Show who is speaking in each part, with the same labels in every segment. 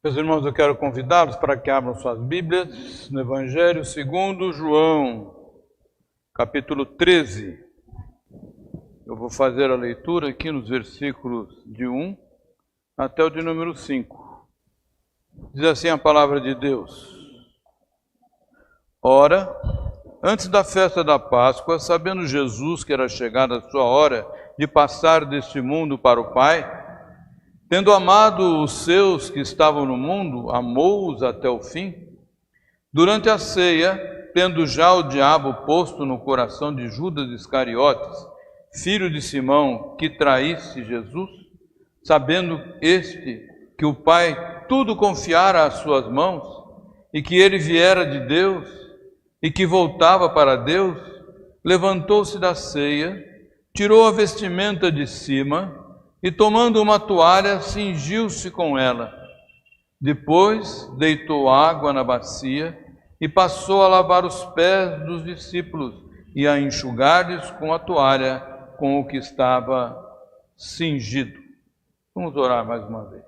Speaker 1: Meus irmãos, eu quero convidá-los para que abram suas Bíblias no Evangelho segundo João, capítulo 13. Eu vou fazer a leitura aqui nos versículos de 1 até o de número 5. Diz assim a palavra de Deus: Ora, antes da festa da Páscoa, sabendo Jesus que era chegada a sua hora de passar deste mundo para o Pai, tendo amado os seus que estavam no mundo, amou-os até o fim. Durante a ceia, tendo já o diabo posto no coração de Judas Iscariotes, filho de Simão, que traísse Jesus, sabendo este que o Pai tudo confiara às suas mãos, e que ele viera de Deus, e que voltava para Deus, levantou-se da ceia, tirou a vestimenta de cima, e tomando uma toalha, cingiu-se com ela. Depois deitou água na bacia e passou a lavar os pés dos discípulos e a enxugar-lhes com a toalha com o que estava cingido. Vamos orar mais uma vez.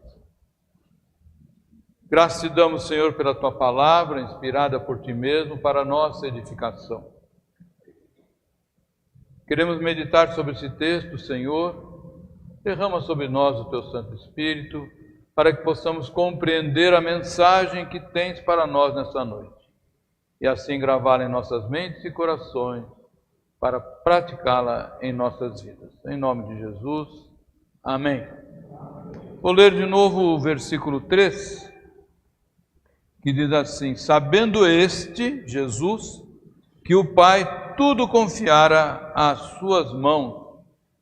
Speaker 1: Graças te damos, Senhor, pela tua palavra, inspirada por ti mesmo, para a nossa edificação. Queremos meditar sobre esse texto, Senhor. Derrama sobre nós o teu Santo Espírito, para que possamos compreender a mensagem que tens para nós nessa noite, e assim gravá-la em nossas mentes e corações, para praticá-la em nossas vidas. Em nome de Jesus, amém. Vou ler de novo o versículo 3, que diz assim: Sabendo este, Jesus, que o Pai tudo confiara às suas mãos,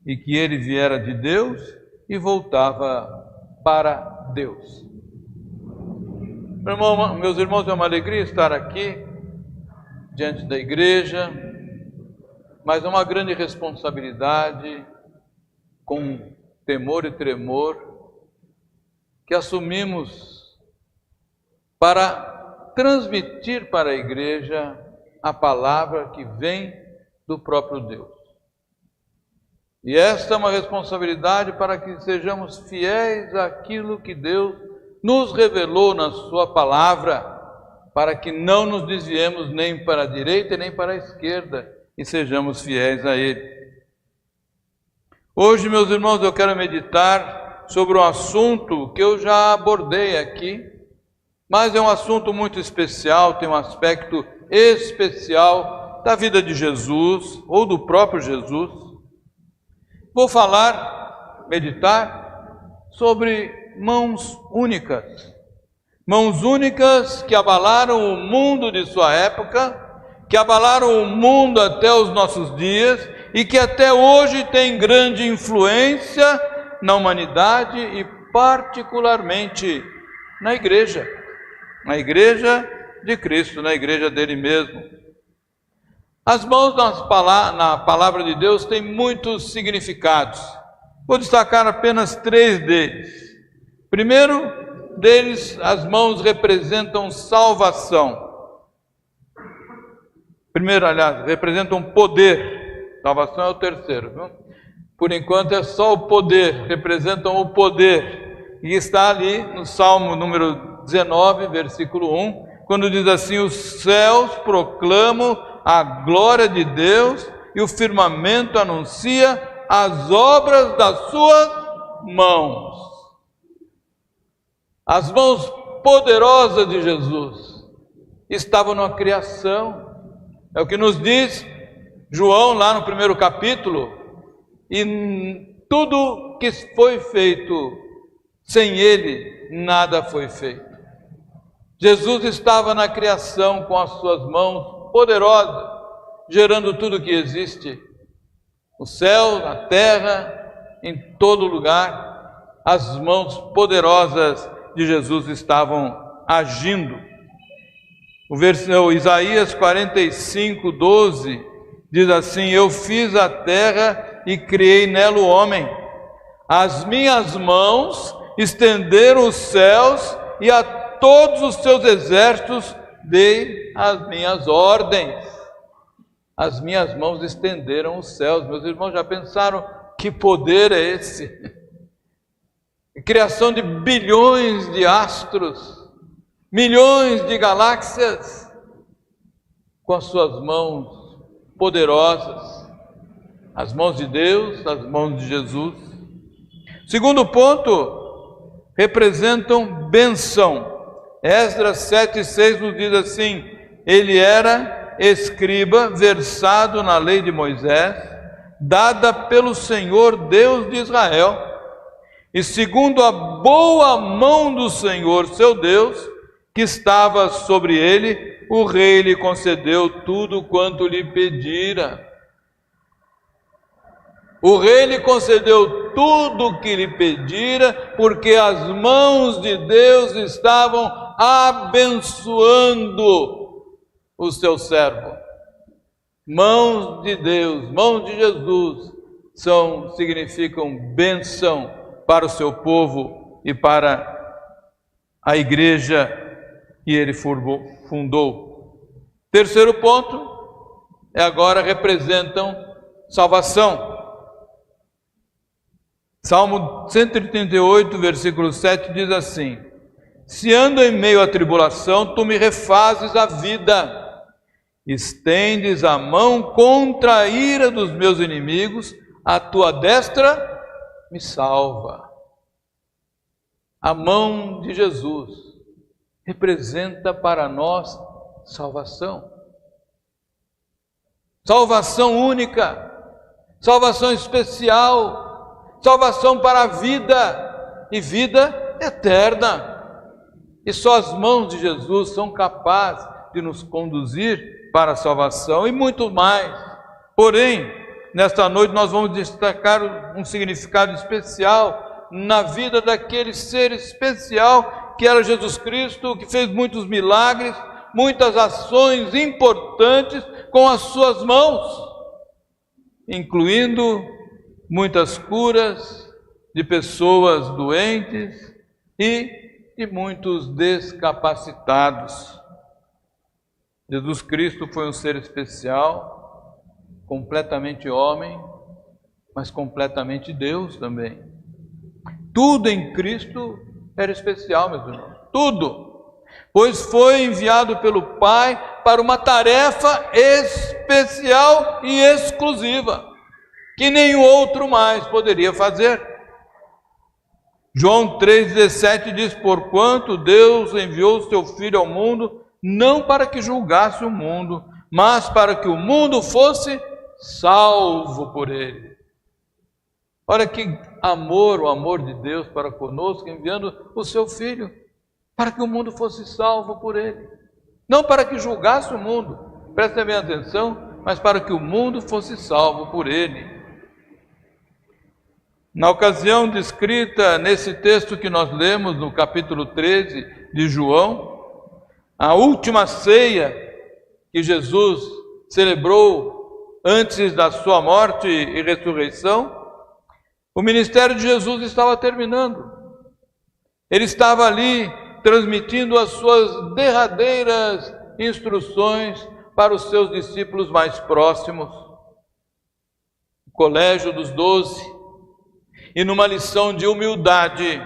Speaker 1: e que ele viera de Deus e voltava para Deus. Meus irmãos, é uma alegria estar aqui, diante da igreja, mas é uma grande responsabilidade, com temor e tremor, que assumimos para transmitir para a igreja a palavra que vem do próprio Deus. E esta é uma responsabilidade para que sejamos fiéis àquilo que Deus nos revelou na sua palavra, para que não nos desviemos nem para a direita nem para a esquerda e sejamos fiéis a Ele. Hoje, meus irmãos, eu quero meditar sobre um assunto que eu já abordei aqui, mas é um assunto muito especial, tem um aspecto especial da vida de Jesus ou do próprio Jesus. Vou meditar sobre mãos únicas. Mãos únicas que abalaram o mundo de sua época, que abalaram o mundo até os nossos dias e que até hoje têm grande influência na humanidade e particularmente na igreja de Cristo, na igreja dele mesmo. As mãos na palavra de Deus têm muitos significados. Vou destacar apenas 3 deles. Primeiro deles, as mãos representam salvação. Representam poder. Salvação é o terceiro, viu? Por enquanto é só o poder, representam o poder. E está ali no Salmo número 19, versículo 1, quando diz assim: os céus proclamam a glória de Deus e o firmamento anuncia as obras das suas mãos. As mãos poderosas de Jesus estavam na criação, é o que nos diz João lá no primeiro capítulo, e tudo que foi feito, sem ele, nada foi feito. Jesus estava na criação com as suas mãos poderosa, gerando tudo que existe, o céu, a terra, em todo lugar, as mãos poderosas de Jesus estavam agindo. O Isaías 45, 12, diz assim: Eu fiz a terra e criei nela o homem, as minhas mãos estenderam os céus e a todos os seus exércitos dei as minhas ordens. As minhas mãos estenderam os céus. Meus irmãos, já pensaram que poder é esse? criação de bilhões de astros, milhões de galáxias, com as suas mãos poderosas, as mãos de Deus, as mãos de Jesus. Segundo ponto, representam bênção. Esdras 7:6 nos diz assim: ele era escriba versado na lei de Moisés, dada pelo Senhor Deus de Israel, e segundo a boa mão do Senhor seu Deus, que estava sobre ele, o rei lhe concedeu tudo quanto lhe pedira. O rei lhe concedeu tudo o que lhe pedira, porque as mãos de Deus estavam abençoando o seu servo. Mãos de Deus, mãos de Jesus, significam bênção para o seu povo e para a igreja que ele fundou. Terceiro ponto, agora representam salvação. Salmo 138, versículo 7 diz assim: se ando em meio à tribulação, tu me refazes a vida, estendes a mão contra a ira dos meus inimigos, a tua destra me salva. A mão de Jesus representa para nós salvação. Salvação única, salvação especial, salvação para a vida e vida eterna. E só as mãos de Jesus são capazes de nos conduzir para a salvação e muito mais. Porém, nesta noite nós vamos destacar um significado especial na vida daquele ser especial que era Jesus Cristo, que fez muitos milagres, muitas ações importantes com as suas mãos, incluindo muitas curas de pessoas doentes e de muitos descapacitados. Jesus Cristo foi um ser especial, completamente homem, mas completamente Deus também. Tudo em Cristo era especial, meus irmãos, tudo, pois foi enviado pelo Pai para uma tarefa especial e exclusiva, que nenhum outro mais poderia fazer. João 3,17 diz: porquanto Deus enviou o seu Filho ao mundo, não para que julgasse o mundo, mas para que o mundo fosse salvo por ele. Olha que amor, o amor de Deus para conosco, enviando o seu Filho, para que o mundo fosse salvo por ele. Não para que julgasse o mundo, prestem bem atenção, mas para que o mundo fosse salvo por ele. Na ocasião descrita nesse texto que nós lemos, no capítulo 13 de João, a última ceia que Jesus celebrou antes da sua morte e ressurreição, o ministério de Jesus estava terminando. Ele estava ali transmitindo as suas derradeiras instruções para os seus discípulos mais próximos, o colégio dos 12. E numa lição de humildade,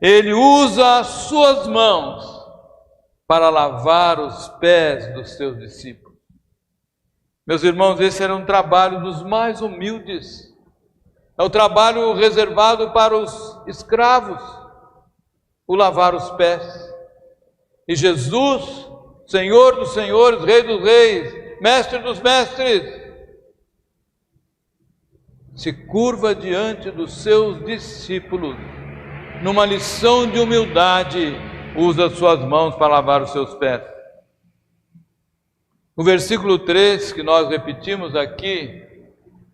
Speaker 1: ele usa as suas mãos para lavar os pés dos seus discípulos. Meus irmãos, esse era um trabalho dos mais humildes. É o trabalho reservado para os escravos, o lavar os pés. E Jesus, Senhor dos senhores, Rei dos reis, Mestre dos mestres, se curva diante dos seus discípulos, numa lição de humildade, usa suas mãos para lavar os seus pés. O versículo 3, que nós repetimos aqui,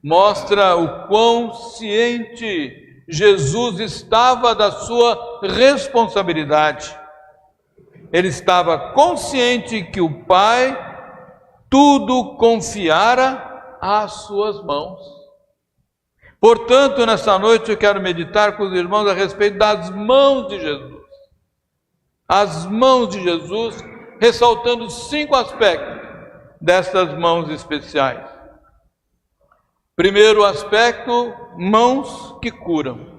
Speaker 1: mostra o quão ciente Jesus estava da sua responsabilidade. Ele estava consciente que o Pai tudo confiara às suas mãos. Portanto, nessa noite eu quero meditar com os irmãos a respeito das mãos de Jesus. As mãos de Jesus, ressaltando 5 aspectos dessas mãos especiais. Primeiro aspecto, mãos que curam.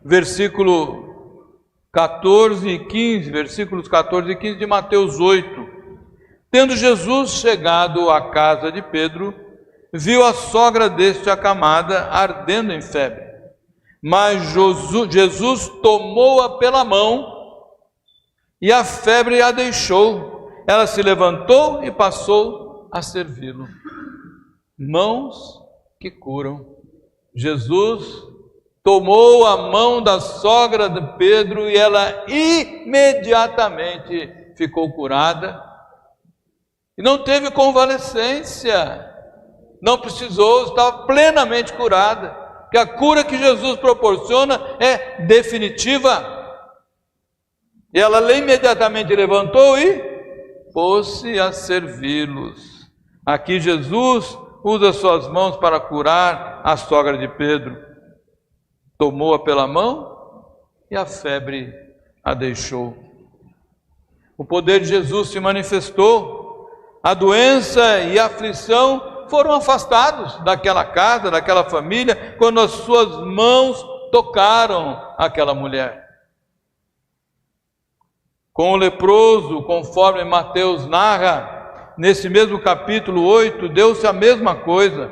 Speaker 1: versículo 14 e 15, versículos 14 e 15 de Mateus 8. Tendo Jesus chegado à casa de Pedro, viu a sogra deste acamada, ardendo em febre. Mas Jesus tomou-a pela mão e a febre a deixou. Ela se levantou e passou a servi-lo. Mãos que curam. Jesus tomou a mão da sogra de Pedro e ela imediatamente ficou curada. E não teve convalescência, não precisou, estava plenamente curada. Porque a cura que Jesus proporciona é definitiva. E ela imediatamente levantou e pôs-se a servi-los. Aqui Jesus usa suas mãos para curar a sogra de Pedro. Tomou-a pela mão e a febre a deixou. O poder de Jesus se manifestou. A doença e a aflição foram afastados daquela casa, daquela família, quando as suas mãos tocaram aquela mulher. Com o leproso, conforme Mateus narra, nesse mesmo capítulo 8, deu-se a mesma coisa.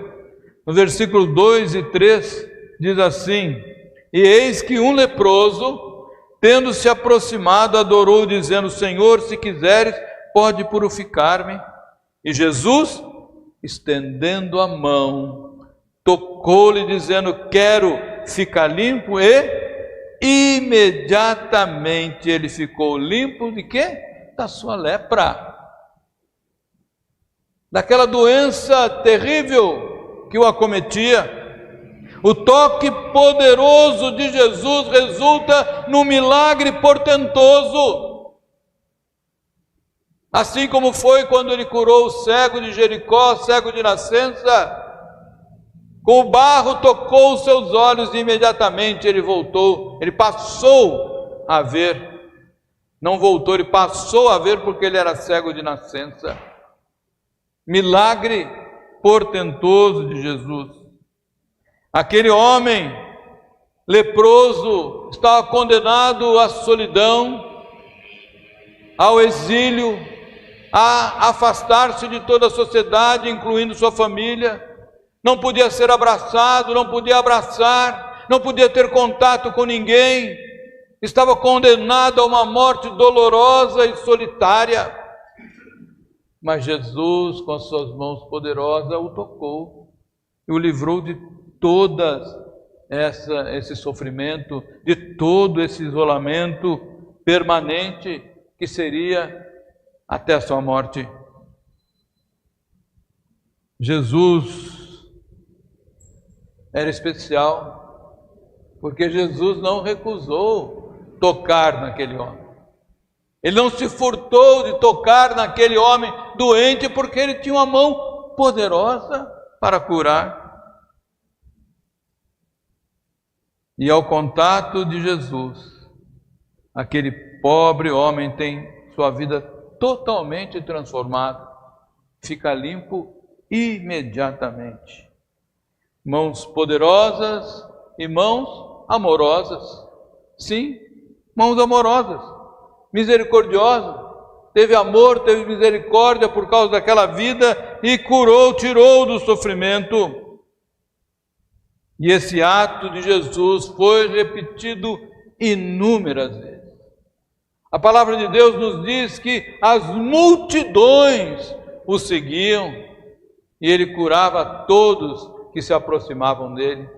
Speaker 1: No versículo 2 e 3, diz assim: E eis que um leproso, tendo se aproximado, adorou, dizendo: Senhor, se quiseres, pode purificar-me. E Jesus, estendendo a mão, tocou-lhe, dizendo: Quero ficar limpo, e imediatamente ele ficou limpo de quê? Da sua lepra. Daquela doença terrível que o acometia. O toque poderoso de Jesus resulta num milagre portentoso. Assim como foi quando ele curou o cego de Jericó, cego de nascença. Com o barro tocou os seus olhos e imediatamente ele voltou. Ele passou a ver. Não voltou, ele passou a ver porque ele era cego de nascença. Milagre portentoso de Jesus. Aquele homem leproso estava condenado à solidão, ao exílio, a afastar-se de toda a sociedade, incluindo sua família. Não podia ser abraçado, não podia abraçar, não podia ter contato com ninguém. Estava condenado a uma morte dolorosa e solitária. Mas Jesus, com as suas mãos poderosas, o tocou e o livrou de todo esse sofrimento, de todo esse isolamento permanente que seria até a sua morte. Jesus era especial, porque Jesus não recusou tocar naquele homem. Ele não se furtou de tocar naquele homem doente, porque ele tinha uma mão poderosa para curar. E ao contato de Jesus, aquele pobre homem tem sua vida totalmente transformada, fica limpo imediatamente. Mãos poderosas e mãos amorosas. Sim, mãos amorosas, misericordiosas. Teve amor, teve misericórdia por causa daquela vida e curou, tirou do sofrimento. E esse ato de Jesus foi repetido inúmeras vezes. A palavra de Deus nos diz que as multidões o seguiam e ele curava todos que se aproximavam dele.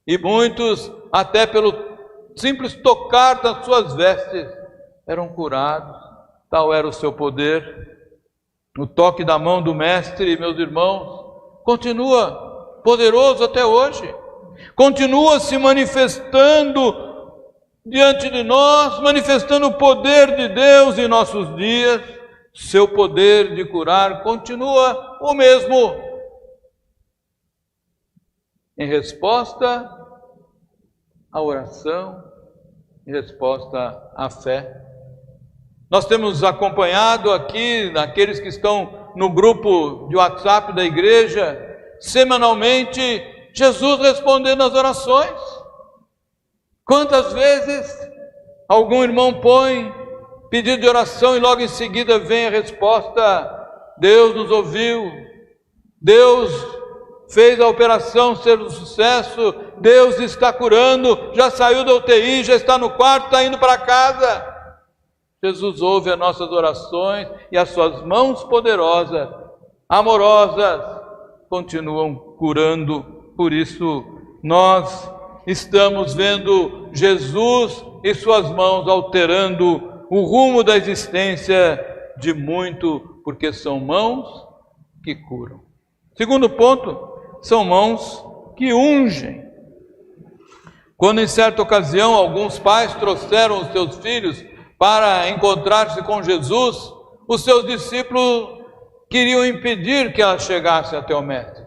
Speaker 1: E muitos, até pelo simples tocar das suas vestes, eram curados. Tal era o seu poder. O toque da mão do Mestre, meus irmãos, continua poderoso até hoje, continua se manifestando diante de nós, manifestando o poder de Deus em nossos dias. Seu poder de curar continua o mesmo. Em resposta à oração, em resposta à fé. Nós temos acompanhado aqui, naqueles que estão no grupo de WhatsApp da igreja, semanalmente, Jesus respondendo às orações. Quantas vezes algum irmão põe pedido de oração e logo em seguida vem a resposta: Deus nos ouviu, Deus fez a operação ser um sucesso, Deus está curando, já saiu da UTI, já está no quarto, está indo para casa. Jesus ouve as nossas orações e as suas mãos poderosas, amorosas, continuam curando. Por isso nós estamos vendo Jesus e suas mãos alterando o rumo da existência de muito, porque são mãos que curam. Segundo ponto, são mãos que ungem. Quando em certa ocasião alguns pais trouxeram os seus filhos para encontrar-se com Jesus, os seus discípulos queriam impedir que ela chegasse até o Mestre,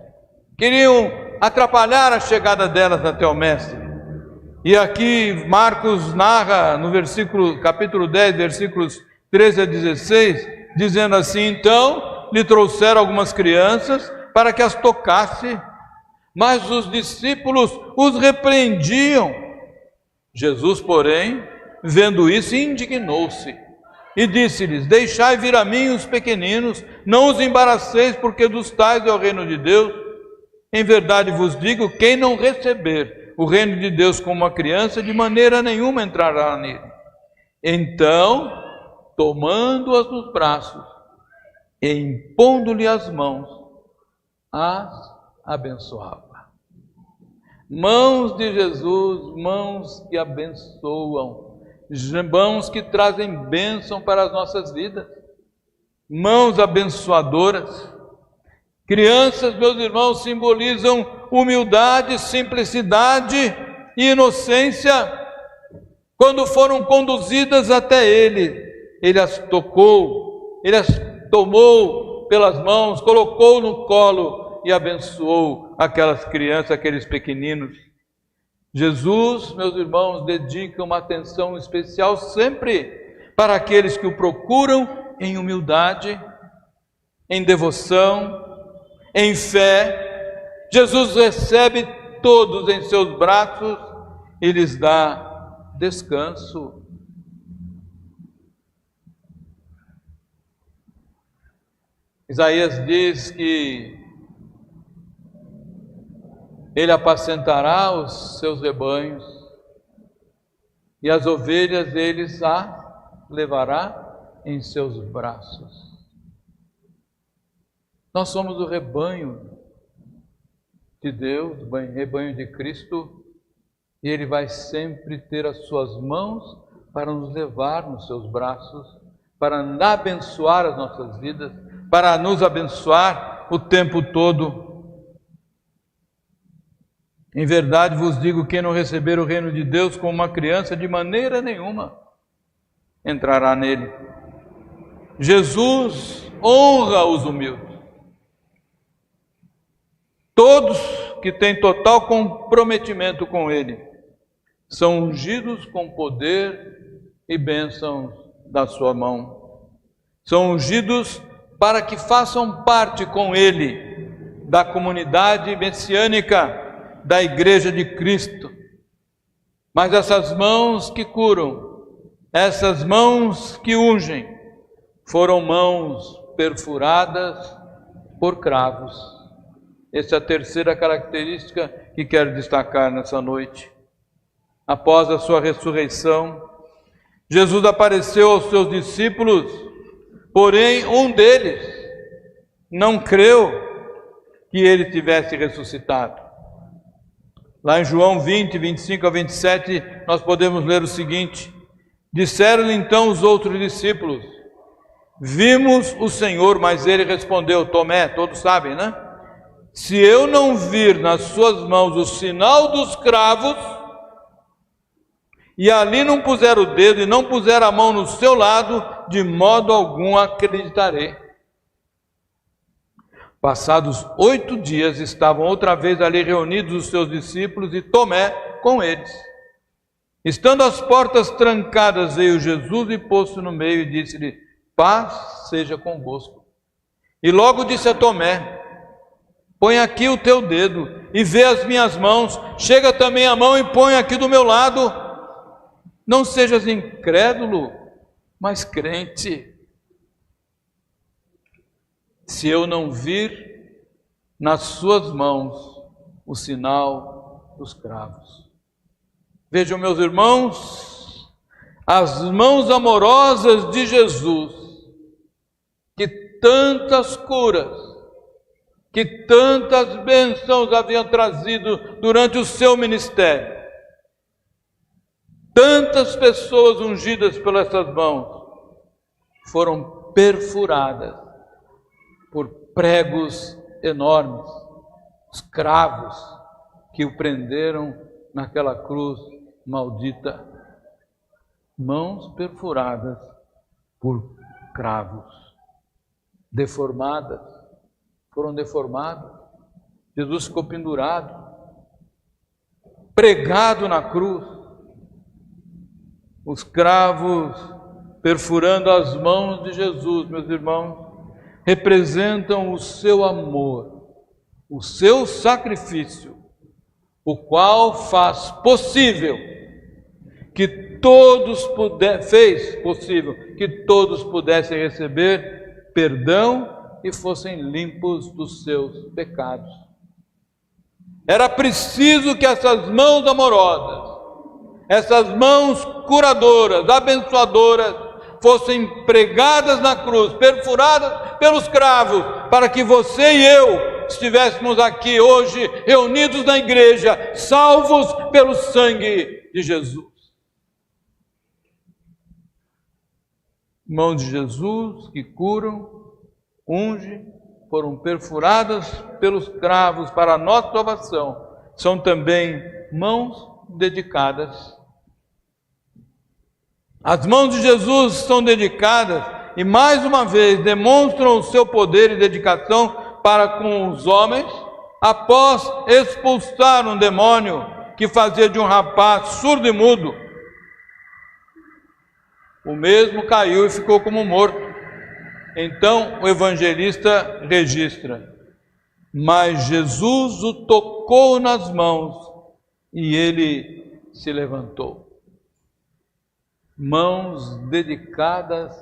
Speaker 1: queriam atrapalhar a chegada delas até o Mestre. E aqui Marcos narra no capítulo 10, versículos 13 a 16, dizendo assim: então lhe trouxeram algumas crianças para que as tocasse, mas os discípulos os repreendiam. Jesus, porém, vendo isso, indignou-se e disse-lhes: deixai vir a mim os pequeninos, não os embaraceis, porque dos tais é o reino de Deus. Em verdade vos digo, quem não receber o reino de Deus como uma criança, de maneira nenhuma entrará nele. Então, tomando-as nos braços e impondo-lhe as mãos, as abençoava. Mãos de Jesus, mãos que abençoam, mãos que trazem bênção para as nossas vidas, mãos abençoadoras. Crianças, meus irmãos, simbolizam humildade, simplicidade e inocência. Quando foram conduzidas até Ele, Ele as tocou, Ele as tomou pelas mãos, colocou no colo e abençoou aquelas crianças, aqueles pequeninos. Jesus, meus irmãos, dedica uma atenção especial sempre para aqueles que o procuram em humildade, em devoção, em fé. Jesus recebe todos em seus braços e lhes dá descanso. Isaías diz que Ele apacentará os seus rebanhos e as ovelhas Ele a levará em seus braços. Nós somos o rebanho de Deus, o rebanho de Cristo, e Ele vai sempre ter as suas mãos para nos levar nos seus braços, para abençoar as nossas vidas, para nos abençoar o tempo todo. Em verdade vos digo, quem não receber o reino de Deus como uma criança, de maneira nenhuma entrará nele. Jesus honra os humildes. Todos que têm total comprometimento com Ele são ungidos com poder e bênçãos da sua mão. São ungidos para que façam parte com Ele da comunidade messiânica da Igreja de Cristo. Mas essas mãos que curam, essas mãos que ungem, foram mãos perfuradas por cravos. Essa é a terceira característica que quero destacar nessa noite. Após a sua ressurreição, Jesus apareceu aos seus discípulos, porém um deles não creu que ele tivesse ressuscitado. Lá em João 20, 25 a 27, nós podemos ler o seguinte: disseram-lhe então os outros discípulos: vimos o Senhor. Mas ele respondeu, Tomé, todos sabem, né? Se eu não vir nas suas mãos o sinal dos cravos, e ali não puser o dedo e não puser a mão no seu lado, de modo algum acreditarei. Passados 8 dias, estavam outra vez ali reunidos os seus discípulos e Tomé com eles. Estando as portas trancadas, veio Jesus e pôs-se no meio e disse-lhe: paz seja convosco. E logo disse a Tomé: põe aqui o teu dedo e vê as minhas mãos, chega também a mão e põe aqui do meu lado, Não sejas incrédulo, mas crente. Se eu não vir nas suas mãos o sinal dos cravos. Vejam, meus irmãos, as mãos amorosas de Jesus, que tantas curas, que tantas bênçãos haviam trazido durante o seu ministério. Tantas pessoas ungidas pelas essas mãos foram perfuradas por pregos enormes, os cravos que o prenderam naquela cruz maldita. Mãos perfuradas por cravos, deformadas, foram deformadas. Jesus ficou pendurado, pregado na cruz, os cravos perfurando as mãos de Jesus, meus irmãos, representam o seu amor, o seu sacrifício, o qual faz possível que todos fez possível que todos pudessem receber perdão e fossem limpos dos seus pecados. Era preciso que essas mãos amorosas, essas mãos curadoras, abençoadoras, fossem pregadas na cruz, perfuradas pelos cravos, para que você e eu estivéssemos aqui hoje, reunidos na igreja, salvos pelo sangue de Jesus. Mãos de Jesus que curam, ungem, foram perfuradas pelos cravos para a nossa salvação, são também mãos dedicadas. As mãos de Jesus são dedicadas e, mais uma vez, demonstram o seu poder e dedicação para com os homens, após expulsar um demônio que fazia de um rapaz surdo e mudo. O mesmo caiu e ficou como morto. Então o evangelista registra: mas Jesus o tocou nas mãos e ele se levantou. Mãos dedicadas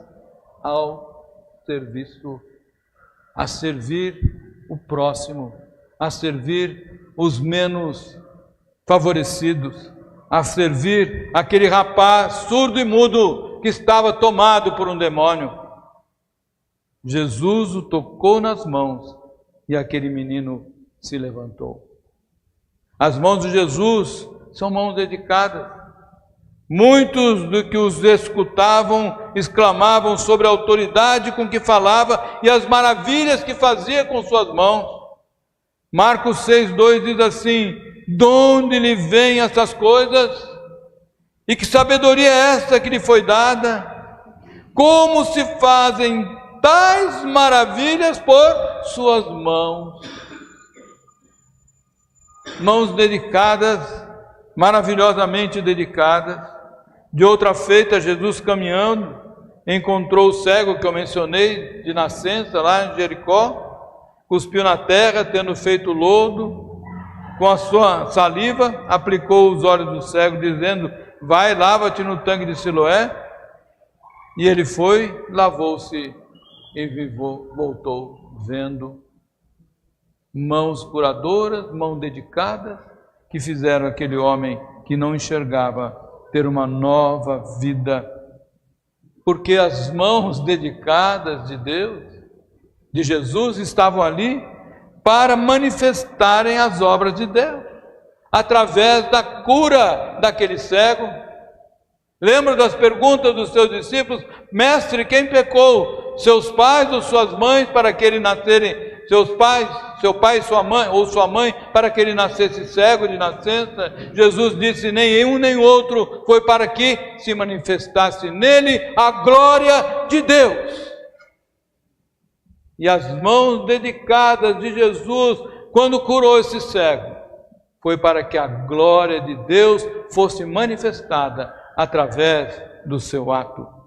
Speaker 1: ao serviço, a servir o próximo, a servir os menos favorecidos, a servir aquele rapaz surdo e mudo que estava tomado por um demônio. Jesus o tocou nas mãos e aquele menino se levantou. As mãos de Jesus são mãos dedicadas. Muitos do que os escutavam exclamavam sobre a autoridade com que falava e as maravilhas que fazia com suas mãos. Marcos 6:2 diz assim: de onde lhe vêm essas coisas? E que sabedoria é essa que lhe foi dada? Como se fazem tais maravilhas por suas mãos? Mãos dedicadas, maravilhosamente dedicadas. De outra feita, Jesus caminhando, encontrou o cego que eu mencionei, de nascença, lá em Jericó, cuspiu na terra, tendo feito lodo, com a sua saliva, aplicou os olhos do cego, dizendo: vai, lava-te no tanque de Siloé. E ele foi, lavou-se e voltou vendo. Mãos curadoras, mãos dedicadas, que fizeram aquele homem que não enxergava ter uma nova vida. Porque as mãos dedicadas de Deus, de Jesus, estavam ali para manifestarem as obras de Deus, através da cura daquele cego. Lembra das perguntas dos seus discípulos? Mestre, quem pecou? Seus pais ou suas mães para que ele nascerem? Seu pai e sua mãe, ou sua mãe, para que ele nascesse cego de nascença? Jesus disse: nem um nem outro, foi para que se manifestasse nele a glória de Deus. E as mãos dedicadas de Jesus, quando curou esse cego, foi para que a glória de Deus fosse manifestada através do seu ato.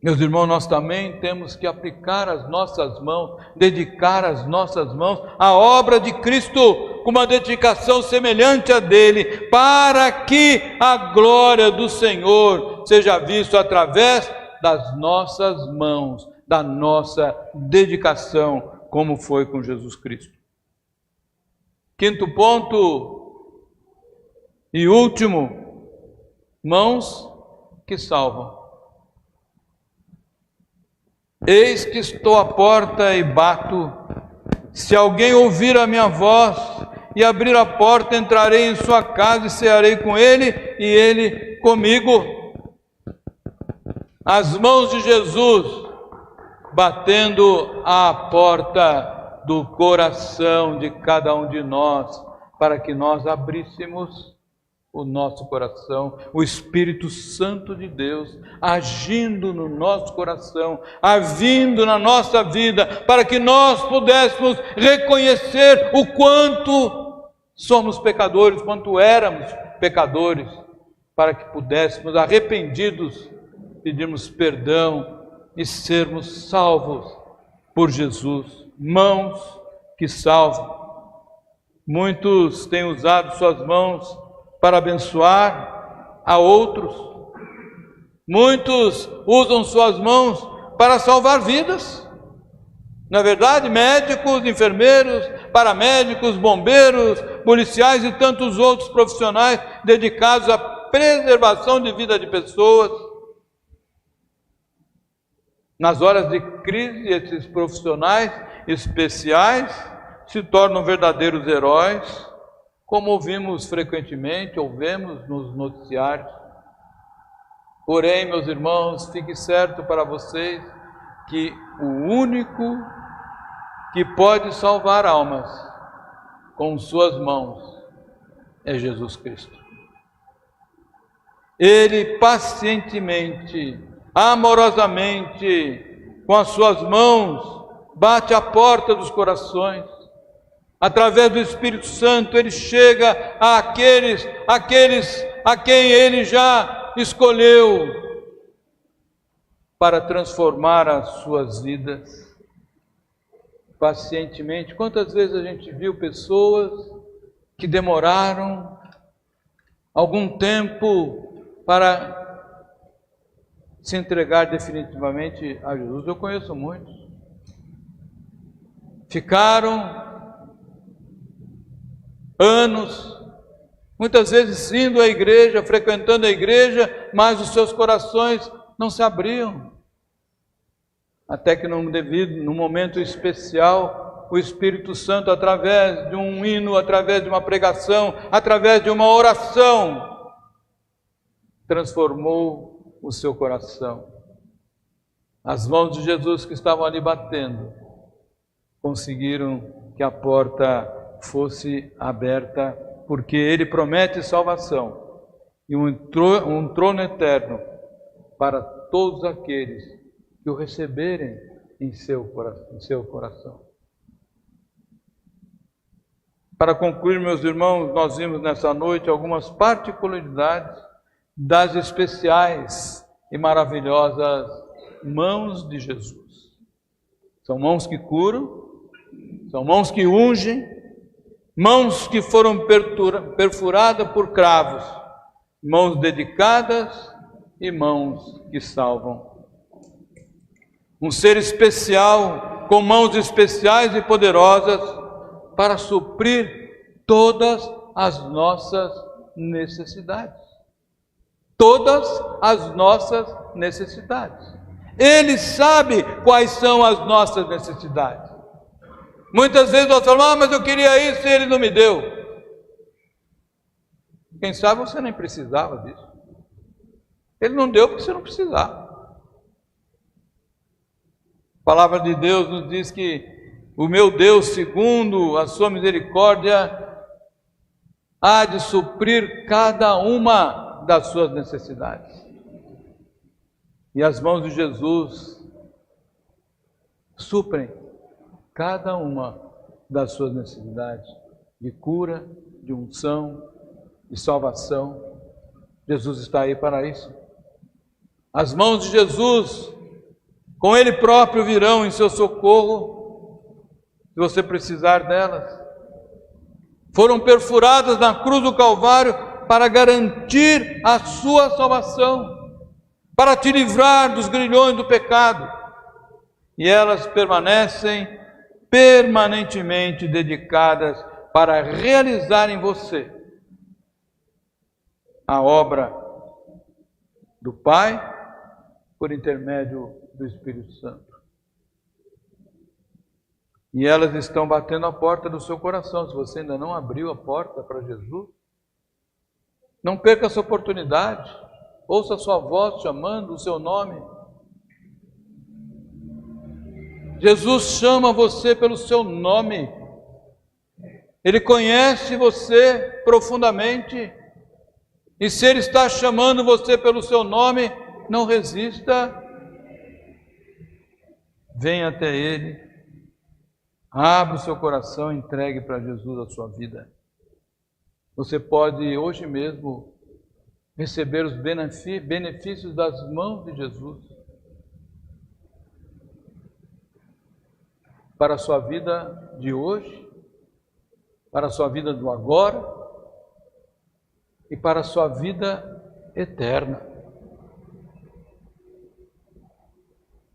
Speaker 1: Meus irmãos, nós também temos que aplicar as nossas mãos, dedicar as nossas mãos à obra de Cristo, com uma dedicação semelhante à dele, para que a glória do Senhor seja vista através das nossas mãos, da nossa dedicação, como foi com Jesus Cristo. Quinto ponto e último, mãos que salvam. Eis que estou à porta e bato. Se alguém ouvir a minha voz e abrir a porta, entrarei em sua casa e cearei com ele e ele comigo. As mãos de Jesus batendo à porta do coração de cada um de nós, para que nós abríssemos o nosso coração, o Espírito Santo de Deus agindo no nosso coração, agindo na nossa vida, para que nós pudéssemos reconhecer o quanto somos pecadores, quanto éramos pecadores, para que pudéssemos, arrependidos, pedirmos perdão e sermos salvos por Jesus. Mãos que salvam. Muitos têm usado suas mãos para abençoar a outros. Muitos usam suas mãos para salvar vidas. Na verdade, médicos, enfermeiros, paramédicos, bombeiros, policiais e tantos outros profissionais dedicados à preservação de vida de pessoas. Nas horas de crise, esses profissionais especiais se tornam verdadeiros heróis, como ouvimos frequentemente, ouvemos nos noticiários. Porém, meus irmãos, fique certo para vocês que o único que pode salvar almas com suas mãos é Jesus Cristo. Ele pacientemente, amorosamente, com as suas mãos, bate à porta dos corações. Através do Espírito Santo, ele chega àqueles a quem ele já escolheu para transformar as suas vidas. Pacientemente, quantas vezes a gente viu pessoas que demoraram algum tempo para se entregar definitivamente a Jesus? Eu conheço muitos. Ficaram anos, muitas vezes indo à igreja, frequentando a igreja, mas os seus corações não se abriam. Até que num momento especial, o Espírito Santo, através de um hino, através de uma pregação, através de uma oração, transformou o seu coração. As mãos de Jesus que estavam ali batendo, conseguiram que a porta fosse aberta, porque Ele promete salvação e um trono eterno para todos aqueles que o receberem em seu coração. Para concluir, meus irmãos, nós vimos nessa noite algumas particularidades das especiais e maravilhosas mãos de Jesus. São mãos que curam, são mãos que ungem, mãos que foram perfuradas por cravos, mãos dedicadas e mãos que salvam. Um ser especial, com mãos especiais e poderosas, para suprir todas as nossas necessidades. Todas as nossas necessidades. Ele sabe quais são as nossas necessidades. Muitas vezes nós falamos, mas eu queria isso e Ele não me deu. Quem sabe você nem precisava disso. Ele não deu porque você não precisava. A palavra de Deus nos diz que o meu Deus, segundo a sua misericórdia, há de suprir cada uma das suas necessidades. E as mãos de Jesus suprem cada uma das suas necessidades de cura, de unção, de salvação. Jesus está aí para isso. As mãos de Jesus, com Ele próprio, virão em seu socorro, se você precisar delas. foram perfuradas na cruz do Calvário para garantir a sua salvação, para te livrar dos grilhões do pecado. E elas permanecem permanentemente dedicadas para realizar em você a obra do Pai por intermédio do Espírito Santo. E elas estão batendo a porta do seu coração. Se você ainda não abriu a porta para Jesus, não perca essa oportunidade. Ouça a sua voz chamando o seu nome. Jesus chama você pelo seu nome. Ele conhece você profundamente. E se Ele está chamando você pelo seu nome, não resista. Venha até Ele. Abra o seu coração e entregue para Jesus a sua vida. Você pode hoje mesmo receber os benefícios das mãos de Jesus para a sua vida de hoje, para a sua vida do agora e para a sua vida eterna.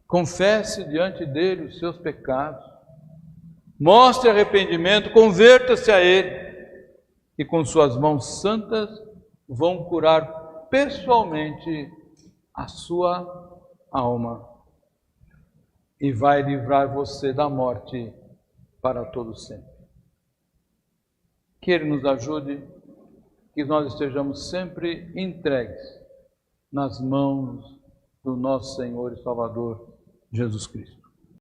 Speaker 1: Confesse diante dele os seus pecados, mostre arrependimento, converta-se a ele e com suas mãos santas vão curar pessoalmente a sua alma e vai livrar você da morte para todo sempre. Que Ele nos ajude, que nós estejamos sempre entregues nas mãos do nosso Senhor e Salvador Jesus Cristo.